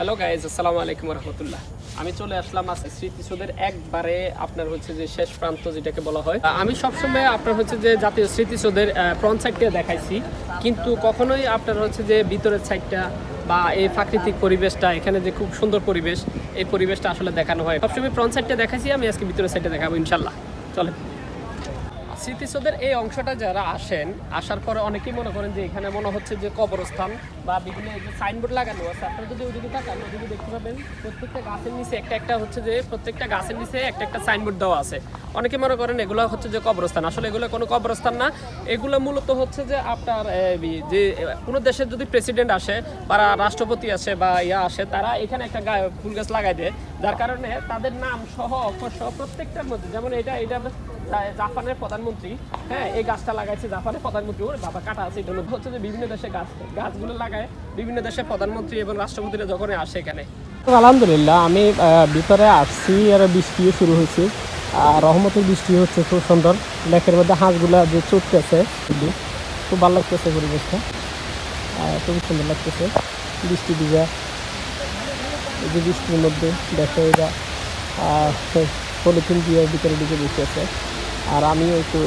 Hello guys, আসসালামু আলাইকুম রহমতুল্লাহ। আমি চলে আসলাম আজকে স্মৃতিসৌধের একবারে আপনার হচ্ছে যে শেষ প্রান্ত যেটাকে বলা হয়। আমি সবসময় আপনার হচ্ছে যে জাতীয় স্মৃতিসৌধের ফ্রন্ট সাইডটা দেখাইছি, কিন্তু কখনোই আপনার হচ্ছে যে ভিতরের সাইডটা বা এই প্রাকৃতিক পরিবেশটা, এখানে যে খুব সুন্দর পরিবেশ, এই পরিবেশটা আসলে দেখানো হয়। সবসময় ফ্রন্ট সাইডটা দেখাইছি, আমি আজকে ভিতরের সাইডটা দেখাবো ইনশাল্লাহ। চলে স্মৃতিসৌধের এই অংশটা যারা আসেন, আসার পরে অনেকেই মনে করেন যে এখানে মনে হচ্ছে যে কবরস্থান বা বিভিন্ন যে সাইনবোর্ড লাগানো আছে। আপনারা যদি ওইদিকে তাকান, ওইদিকে দেখতে পাবেন প্রত্যেকটা গাছের নিচে একটা হচ্ছে যে প্রত্যেকটা গাছের নিচে একটা সাইনবোর্ড দেওয়া আছে। অনেকে মনে করেন এগুলো হচ্ছে যে কবরস্থান, আসলে এগুলো কোনো কবরস্থান না। এগুলো মূলত হচ্ছে যে আপনার যে কোনো দেশের যদি প্রেসিডেন্ট আসে বা রাষ্ট্রপতি আসে বা আসে, তারা এখানে একটা ফুল গাছ লাগাই দেয়, যার কারণে তাদের নাম সহ অক্ষর সহ প্রত্যেকটার মধ্যে, যেমন এটা জাপানের প্রধানমন্ত্রী, হ্যাঁ, এই গাছটা লাগাইছে জাপানের প্রধানমন্ত্রী। ওর বাবা কাটা আছে, এটার মধ্যে হচ্ছে যে বিভিন্ন দেশে গাছগুলো লাগায় বিভিন্ন দেশের প্রধানমন্ত্রী এবং রাষ্ট্রপতিরা যখন আসে এখানে। আলহামদুলিল্লাহ, আমি ভিতরে আসছি আর বৃষ্টিও শুরু হয়েছে, আর রহমতের বৃষ্টি হচ্ছে খুব সুন্দর। লেকের মধ্যে হাঁসগুলা যে চড়তেছে, খুব ভালো লাগতেছে পরিবেশটা, খুবই সুন্দর লাগতেছে। বৃষ্টি ভিজা, এই যে বৃষ্টির মধ্যে দেখো এরা পলিথিন দিয়ে ভিতরে দিকে বসে আছে, আর আমিও একটু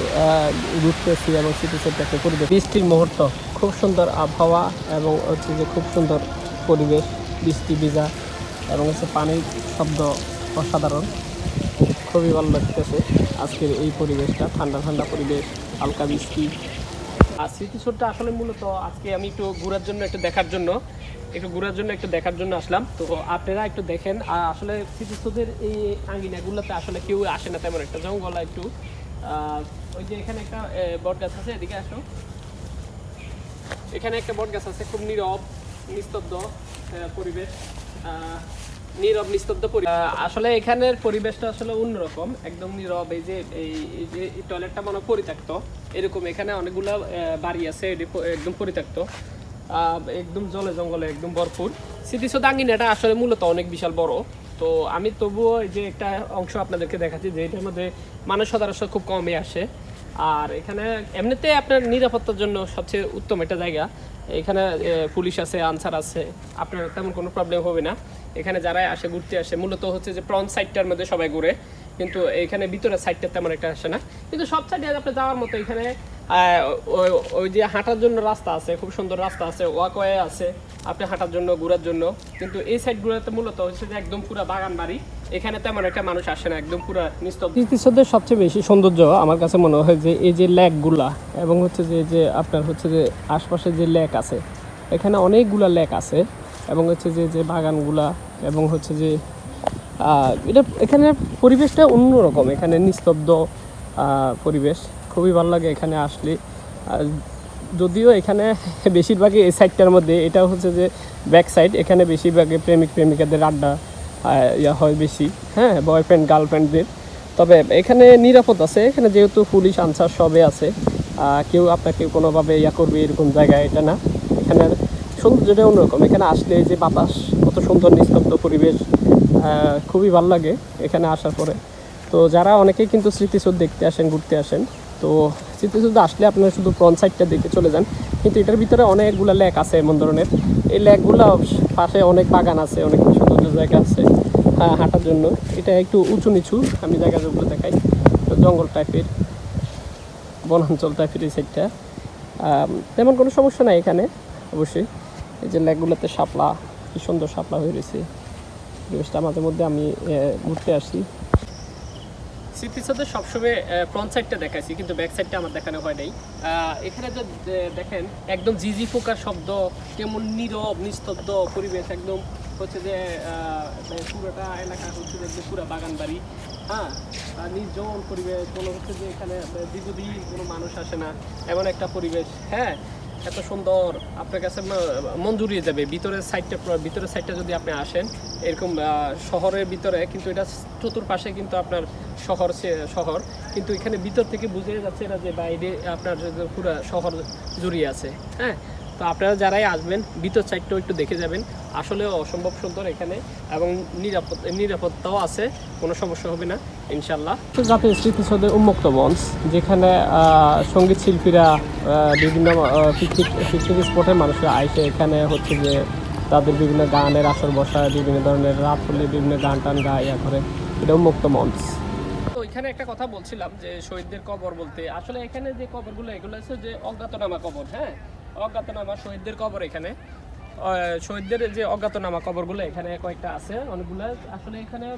ঘুরতেছি এবং স্মৃতিসৌধটাকে পরিবেশ। বৃষ্টির মুহূর্ত, খুব সুন্দর আবহাওয়া এবং হচ্ছে যে খুব সুন্দর পরিবেশ, বৃষ্টি ভিজা এবং হচ্ছে পানির শব্দ অসাধারণ। খুবই ভালো লাগতেছে আজকের এই পরিবেশটা, ঠান্ডা ঠান্ডা পরিবেশ, হালকা বৃষ্টি। আর স্মৃতিসৌধটা আসলে মূলত আজকে আমি একটু ঘোরার জন্য একটু দেখার জন্য আসলাম। তো আপনারা একটু দেখেন। আর আসলে স্মৃতিসৌধের এই আঙ্গিনাগুলোতে আসলে কেউ আসে না তেমন একটা, জঙ্গল একটু। ওই যে এখানে একটা বট গাছ আছে, এদিকে আসো। এখানে একটা বট গাছ আছে, খুব নীরব নিস্তব্ধ পরিবেশ, আসলে এখানের পরিবেশটা আসলে অন্যরকম, একদম নীরব। এই যে টয়লেটটা মনে পরিত্যক্ত, এরকম এখানে অনেকগুলো বাড়ি আছে, একদম পরিত্যক্ত, একদম জলে জঙ্গলে একদম ভরপুর। স্মৃতিসৌধ আঙ্গিনাটা আসলে মূলত অনেক বিশাল বড়। তো আমি তবুও এই যে একটা অংশ আপনাদেরকে দেখাচ্ছি, যে এটার মধ্যে মানুষ সদস্য খুব কমই আসে। আর এখানে এমনিতে আপনার নিরাপত্তার জন্য সবচেয়ে উত্তম একটা জায়গা। এখানে পুলিশ আছে, আনসার আছে, আপনার তেমন কোনো প্রবলেম হবে না। এখানে যারাই আসে, ঘুরতে আসে, মূলত হচ্ছে যে ফ্রন্ট সাইডটার মধ্যে সবাই ঘুরে, কিন্তু এখানে ভিতরের সাইডটা তেমন একটা আসে না। কিন্তু সব সাইডে আপনি যাওয়ার মতো এখানে ওই যে হাঁটার জন্য রাস্তা আছে, খুব সুন্দর রাস্তা আছে, ওয়াকওয়ে আছে আপনি হাঁটার জন্য, ঘোরার জন্য। কিন্তু এই সাইডগুলোতে মূলত হচ্ছে যে একদম পুরো বাগান বাড়ি, এখানে তেমন একটা মানুষ আসে না, একদম পুরো নিস্তব্ধ। স্মৃতিসৌধের সবচেয়ে বেশি সৌন্দর্য আমার কাছে মনে হয় যে এই যে লেকগুলা, এবং হচ্ছে যে আপনার হচ্ছে যে আশপাশে যে লেক আছে, এখানে অনেকগুলা লেক আছে, এবং হচ্ছে যে বাগানগুলা, এবং হচ্ছে যে এখানে পরিবেশটা অন্যরকম। এখানে নিস্তব্ধ পরিবেশ, খুবই ভালো লাগে এখানে আসলে। যদিও এখানে বেশিরভাগই এই সাইডটার মধ্যে, এটা হচ্ছে যে ব্যাক সাইড, এখানে বেশিরভাগই প্রেমিক প্রেমিকাদের আড্ডা হয় বেশি, হ্যাঁ, বয়ফ্রেন্ড গার্লফ্রেন্ডদের। তবে এখানে নিরাপদ আছে, এখানে যেহেতু পুলিশ আনসার সবে আছে, কেউ আপনাকে কোনোভাবে করবে এরকম জায়গা এটা না। এখানে সৌন্দর্যটা অন্যরকম। এখানে আসলে এই যে বাতাস, কত সুন্দর নিস্তব্ধ পরিবেশ, খুবই ভালো লাগে এখানে আসার পরে। তো যারা অনেকেই কিন্তু স্মৃতিসৌধ দেখতে আসেন, ঘুরতে আসেন, তো স্মৃতিসৌধ আসলে আপনারা শুধু ফ্রন্ট সাইডটা দেখে চলে যান, কিন্তু এটার ভিতরে অনেকগুলো লেক আছে এমন ধরনের। এই লেকগুলো পাশে অনেক বাগান আছে, অনেক সৌন্দর্য জায়গা আছে হাঁটার জন্য। এটা একটু উঁচু নিচু, আমি জায়গাগুলো দেখাই, জঙ্গল টাইপের, বনাঞ্চল টাইপের এই সাইডটা। তেমন কোনো সমস্যা নাই এখানে অবশ্যই। এই যে লেকগুলোতে শাপলা, কি সুন্দর শাপলা হয়ে রয়েছে, পরিবেশটা মাঝে মধ্যে আমি ঘুরতে আসি। স্মৃতিসৌধে সবসময় ফ্রন্ট সাইডটা দেখাইছি, কিন্তু ব্যাক সাইডটা আমার দেখানো হয় নাই। এখানে যে দেখেন একদম ঝিঝি পোকার শব্দ, কেমন নীরব নিস্তব্ধ পরিবেশ, একদম হচ্ছে যে পুরোটা এলাকা হচ্ছে যে পুরো বাগান বাড়ি, হ্যাঁ, নির্জন পরিবেশ। কোনো হচ্ছে যে এখানে দীর্ঘদিন কোনো মানুষ আসে না, এমন একটা পরিবেশ, হ্যাঁ, এত সুন্দর, আপনার কাছে মন জুড়িয়ে যাবে। ভিতরের সাইডটা যদি আপনি আসেন, এরকম শহরের ভিতরে, কিন্তু এটা চতুর্পাশে কিন্তু আপনার শহর, কিন্তু এখানে ভিতর থেকে বুঝে যাচ্ছে না যে বাইরে আপনার পুরো শহর জুড়িয়ে আছে, হ্যাঁ। তো আপনারা যারাই আসবেন, ভিতর সাইডটাও একটু দেখে যাবেন, আসলে অসম্ভব সুন্দর এখানে, এবং নিরাপত্তাও আছে, কোনো সমস্যা হবে না ইনশাল্লাহ। জাতীয় স্মৃতিসৌধের উন্মুক্ত মঞ্চ, যেখানে সঙ্গীত শিল্পীরা বিভিন্ন পিকনিক স্পটে মানুষরা আইসে এখানে হচ্ছে যে তাদের বিভিন্ন গানের আসর বসায়, বিভিন্ন ধরনের রাত হলে বিভিন্ন গান টান গায় করে, এটাও মুক্ত মঞ্চ। তো এখানে একটা কথা বলছিলাম যে শহীদদের কবর বলতে আসলে এখানে যে কবরগুলো এগুলো হচ্ছে যে অজ্ঞাতনামা কবর। হ্যাঁ, অজ্ঞাতনামা শহীদদের কবর এখানে শহীদদের যে অজ্ঞাতনামা কবরগুলো এখানে কয়েকটা আছে অনেকগুলো। আসলে এখানে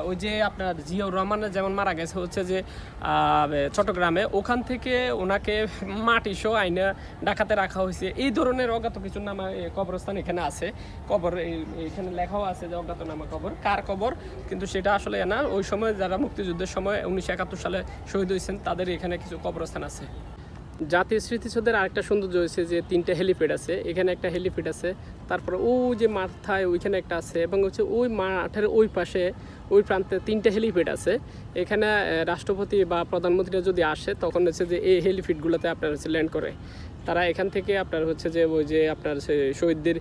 ওই যে আপনার জিয়াউর রহমানের যেমন মারা গেছে হচ্ছে যে চট্টগ্রামে, ওখান থেকে ওনাকে মাটি সহ আইনা ডাকাতে রাখা হয়েছে, এই ধরনের অজ্ঞাত কিছু নামা কবরস্থান এখানে আছে। কবর এখানে লেখাও আছে যে অজ্ঞাতনামা কবর, কার কবর কিন্তু সেটা আসলে না। ওই সময় যারা মুক্তিযুদ্ধের সময় 1971 সালে শহীদ হয়েছেন তাদের এখানে কিছু কবরস্থান আছে। জাতীয় স্মৃতিসৌধের আরেকটা সৌন্দর্য হয়েছে যে 3টে হেলিপ্যাড আছে, এখানে একটা হেলিপ্যাড আছে, তারপরে ওই যে মাথায় ওইখানে একটা আছে, এবং হচ্ছে ওই মাঠের ওই পাশে ওই প্রান্তে 3টে হেলিপ্যাড আছে। এখানে রাষ্ট্রপতি বা প্রধানমন্ত্রীরা যদি আসে তখন হচ্ছে যে এই হেলিপ্যাডগুলোতে আপনার হচ্ছে ল্যান্ড করে। তারা এখান থেকে আপনার হচ্ছে যে ওই যে আপনার শহীদদের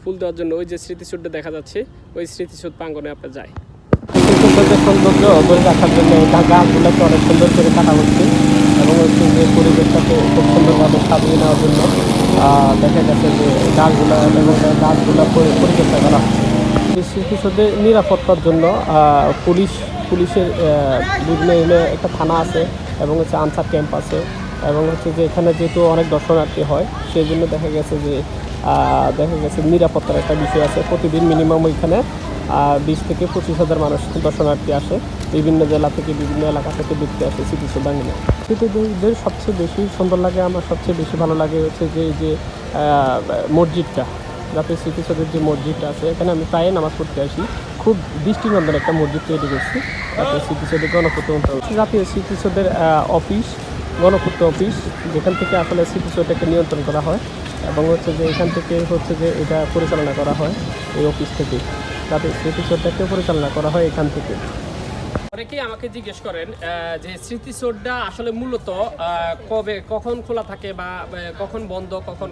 ফুল দেওয়ার জন্য ওই যে স্মৃতিসৌধটা দেখা যাচ্ছে ওই স্মৃতিসৌধ প্রাঙ্গণে আপনার যায়। স্মৃতিসৌধের সৌন্দর্য ধরে রাখার জন্য এটা গাছগুলোকে অনেক সুন্দর করে কাটা হচ্ছে, এবং হচ্ছে যে পরিবেশটাকে খুব সুন্দরভাবে সাজিয়ে নেওয়ার জন্য দেখা গেছে যে গাছগুলো এবং গাছগুলো পরিচর্যা করা হচ্ছে। স্মৃতিসৌধের নিরাপত্তার জন্য পুলিশের বিভিন্ন একটা থানা আছে, এবং হচ্ছে আনসার ক্যাম্প আছে, এবং হচ্ছে যে এখানে যেহেতু অনেক দর্শনার্থী হয় সেই জন্য দেখা গেছে নিরাপত্তার একটা বিষয় আছে। প্রতিদিন মিনিমাম ওইখানে 20 থেকে 25,000 মানুষ দর্শনার্থী আসে, বিভিন্ন জেলা থেকে বিভিন্ন এলাকা থেকে দেখতে আসে স্মৃতিসৌধাঙ্গনে। স্মৃতিসৌধের সবচেয়ে বেশি সুন্দর লাগে, আমার সবচেয়ে বেশি ভালো লাগে হচ্ছে যে এই যে মসজিদটা, জাতীয় স্মৃতিসৌধের যে মসজিদটা আছে, এখানে আমি প্রায় নামাজ পড়তে আসি। খুব দৃষ্টিনন্দন একটা মসজিদ তৈরি করছি জাতীয় স্মৃতিসৌধের গণপূর্ত জাতীয় স্মৃতিসৌধের অফিস, গণপূর্ত অফিস, যেখান থেকে আসলে স্মৃতিসৌধটাকে নিয়ন্ত্রণ করা হয়, এবং হচ্ছে যে এখান থেকে হচ্ছে যে এটা পরিচালনা করা হয় এই অফিস থেকে। তাদের স্মৃতিসৌধটাকে পরিচালনা করা হয় এখান থেকে। অনেকেই আমাকে জিজ্ঞেস করেন যে স্মৃতিসৌধটা আসলে মূলত কখন খোলা থাকে বা কখন বন্ধ কখন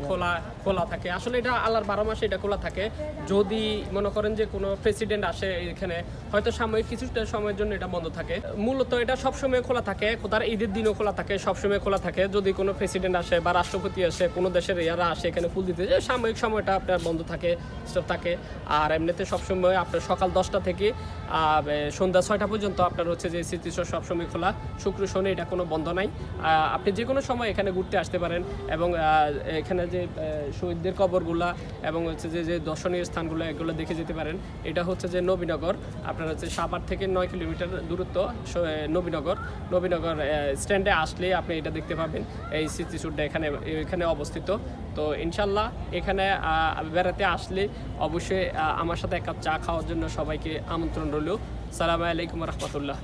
খোলা থাকে। আসলে এটা আল্লাহর 12 মাসে এটা খোলা থাকে। যদি মনে করেন যে কোনো প্রেসিডেন্ট আসে এখানে, হয়তো সাময়িক কিছুটা সময়ের জন্য এটা বন্ধ থাকে। মূলত এটা সবসময় খোলা থাকে, কোথার ঈদের দিনও খোলা থাকে, সবসময় খোলা থাকে। যদি কোনো প্রেসিডেন্ট আসে বা রাষ্ট্রপতি আসে, কোনো দেশের ইয়ারা আসে এখানে ফুল দিতে, সাময়িক সময়টা আপনার বন্ধ থাকে, স্টপ থাকে। আর এমনিতে সবসময় আপনার সকাল 10টা থেকে সন্ধ্যা 6টা পর্যন্ত আপনার হচ্ছে যে স্মৃতিসৌধ সবসময় খোলা। শুক্র শনি এটা কোনো বন্ধ নাই। আপনি যে কোনো সময় এখানে ঘুরতে আসতে পারেন, এবং এখানে যে শহীদদের কবরগুলা এবং হচ্ছে যে দর্শনীয় স্থানগুলো এগুলো দেখে যেতে পারেন। এটা হচ্ছে যে নবীনগর, আপনার হচ্ছে সাভার থেকে 9 কিলোমিটার দূরত্ব নবীনগর স্ট্যান্ডে আসলে আপনি এটা দেখতে পাবেন। এই স্মৃতিসৌধটা এখানে অবস্থিত। তো ইনশাল্লাহ এখানে বেড়াতে আসলে অবশ্যই আমার সাথে এক কাপ চা খাওয়ার জন্য সবাইকে আমন্ত্রণ রইল। সালামু আলাইকুম রহমতুল্লাহ।